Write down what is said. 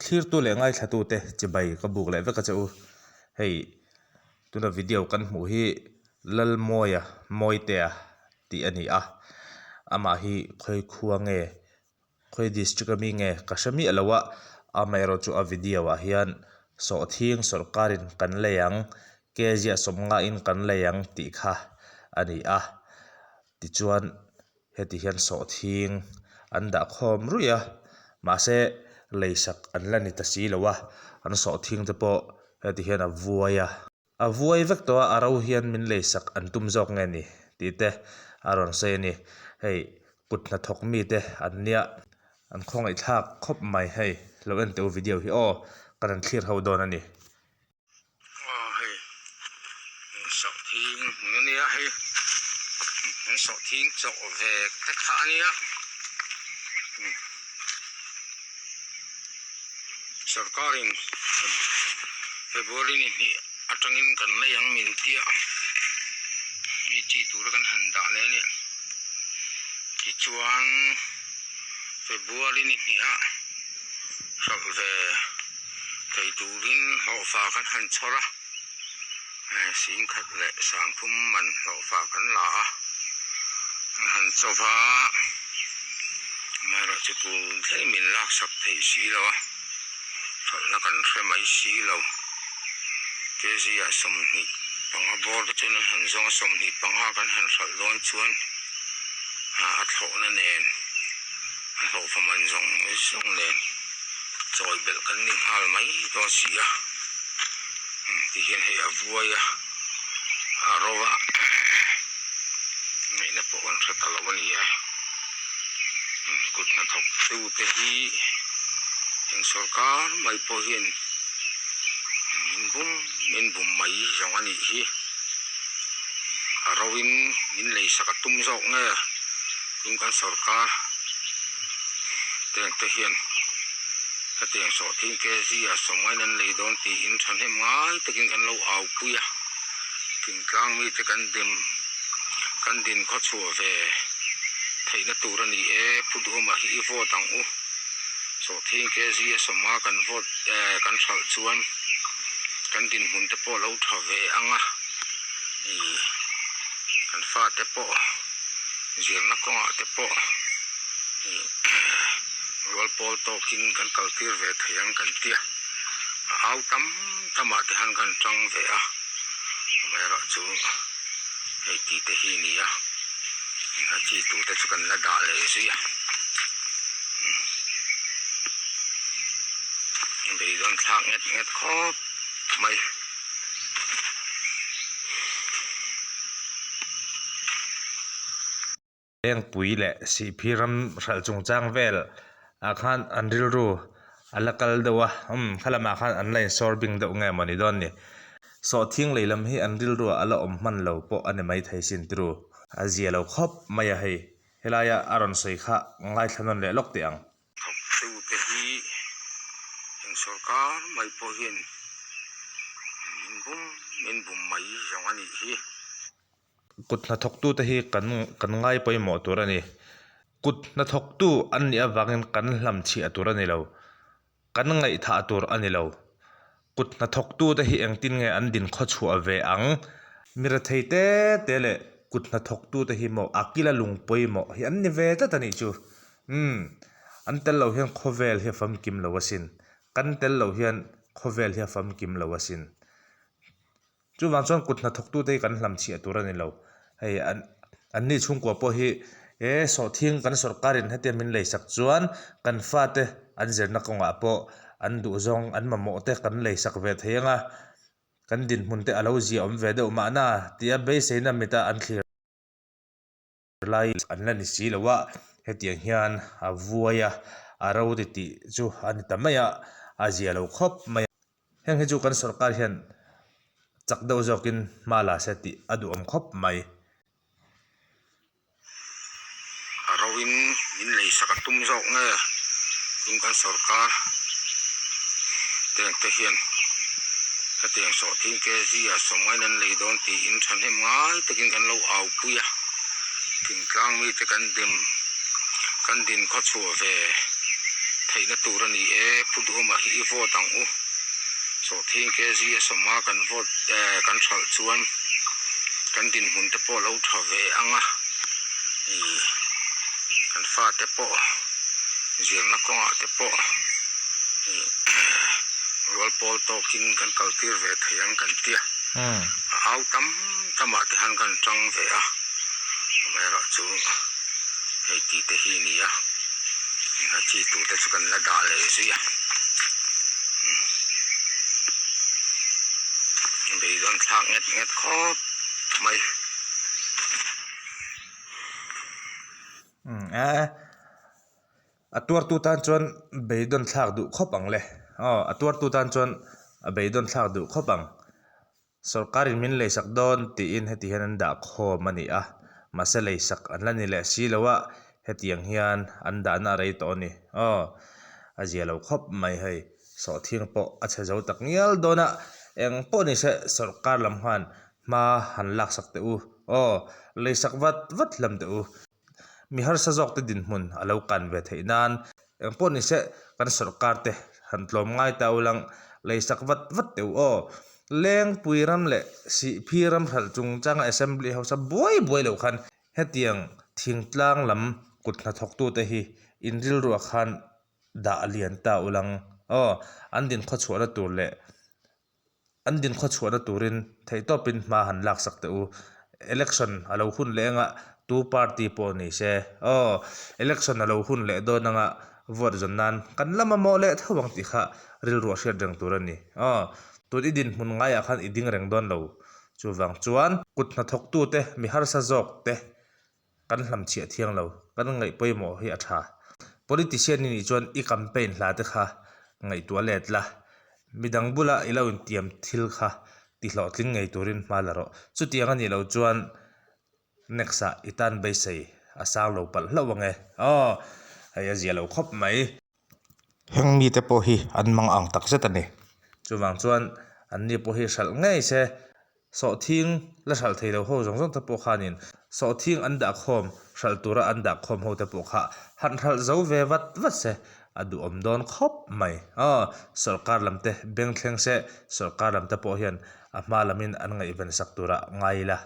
clear tu le ngai thatu te chibai ka buk le ve ka chau hei tuna video kan hmu hi lal moya moite a ti ani a ama hi khoi khuwa nge khoi district mi nge kasami alawa amairo chu a video a hian so thing sarkarin kan leyang kezia somnga in kan leyang ti kha ani a ti chuan heti hian so thing anda khom ruya ma se leisak an lani ta si lowa an so thing te po heti hian a vuai vek to a ro hian min leisak an tum jok nge ni ti te aron se ni hei kutna thok mi te an nia an khong ai thak khop mai hei lo en te video hi o kan clear ho don ani hei so thing nia hei so thing so ve te kha nia sarkarin February ni atangin kan leyang min tia ni chi tur kan handa le ni ki chuan February ni a so ve thei turin ho fa kan han chora sin khat le sang khum man ho fa kan la han chowa mai ra chu tu thei min lak sak thei si lo na kan thre mai si lo ke zia som ni panga bor chu na han zong som ni panga kan han thal lon chuan a tho na nen a ho fa man zong zong nen choi bel kan ni hal mai to si a ti hian hei a vuaya a rowa ngai na po kan thre ta lo ni a kut na thok tu te hi eng sarkar mai po hian min bum mai jong ani hi arawin min lei saka tum jok nge tum kan sarkar teng te hian hateng so thing ke zia somai nan lei don ti in than he mai takin kan lo au puya tin tlang mi te kan din kho chu ve theina tur ani e pudu ma hi vo tang u so thing ke zia soma kan vote kan thal chuan kan din hun te po lo thave anga i kan fa te po zirna ko te po rol pol talking kan kaltir ve thayang kan tia au tama te han kan chang ve a mera chu hei ti te hi ni a a chi tu te chu kan la da le zia bây giờ thang ngét khó mày eng pui le si phiram ral chung chang vel a khan anril ru alakal dewa khalama khan online sorbing de nge mani don ni so thing leilam hi anril ru ala om man lo po ane mai thai sin tru azia lo khop maya hei helaya aron soi kha ngai thanon le lok te ang tu te hi eng sarkar mai po hian min bum mai jong ani hi kutna thok tu te hi kan ngai poi mo turani kutna thok tu an ni awangin kan hlam chi aturani lo kan ngai tha tur ani lo kutna thok tu te hi engtin nge an din kho chu ave ang mira theite tele kutna thok tu te hi mo akila lung poi mo hi an ni ve ta tani chu an tel lo hian khovel hi fam kim lo wasin kan tel lo hian khovel hi fam kim lo wasin chu wang chon kutna thok tu te kan hlam chi aturani lo hei an ni chung ko po hi so thing kan sarkarin hete min lei sak chuan kan fa te an zerna konga po an du zong an mamo te kan lei sak ve theyanga kan din mun te alo zia om ve de ma na tia be seina mita an thlir lai an la ni si lowa hetiang hian a vuaya a ro ti chu ani tamaya a zia lo khop mai heng he chu kan sarkar hian chak do zokin mala seti adu om khop mai arawin min lei saka tum jok nge tum kan sarkar teng te hian hateng so thing ke zia somai nan lei don ti in than he mai takin kan lo au puya king tlang mi te kan din kho chu ve theina tur ani e pudhuma hi vo tang u so thing ke si soma kan vote kan thal chuan kan din mun te po lo tha ve anga i kan fa te po zirna ko te po rol pol to kin kan kaltir ve thayang kan tia au tama te han kan chang ve a mera chu hei ti te hi ni a a chi tu te chu kan la da le si ya bây giờ thang ngét khó mày atuar tu tan chuan beidon thlak du khopang le atuar tu tan chuan beidon thlak du khopang sarkarin min leisak don ti in heti hanan da khom ani a mase leisak an lani le si lawa hetiang hian an da na rei to ni azia lo khop mai hei so thing po acha zo tak ngial dona eng po ni se sarkar lam han ma han lak sak te u leisak wat lam te u mi har sa jok te din mun alo kan ve theinan eng po ni se kan sarkar te han tlom ngai ta ulang leisak wat te u leng puiram le si phiram hal chung chang assembly house boy lo khan hetiang thingtlang lam kutna thok tu te hi inril ru khan da alian ta ulang an din kho chhuana tur le an din kho chhuana turin thei topin ma han lak sak te u election alo hun lenga two party po ni se election alo hun le do nanga vote zon nan kan lama mo le thawang ti kha ril ro sher dang turani turi din mun ngai a khan iding reng don lo chuwang chuan kutna thok tu te mi har sa jok te kan hlam chia thiang lo kan ngai poimo hi a tha politician ni chuan i campaign hla te kha ngai toilet la midang bula ilo in tiam thil kha ti hlo tling ngei turin malaro chu tiang ani lo chuan nexa itan bei sei asang lo pal hlawang hay azia lo khop mai heng mi te po hi an mang ang tak zetani chuwang chuan an ni po hi sal ngei se so thing la sal thei lo ho jong te po khanin so thing an da khom sal tura an da khom ho te po kha han hal zo ve wat se adu om don khop mai sarkar lamte beng thleng se sarkar lamte po hian a hma lamin an ngai ben sak tura ngai la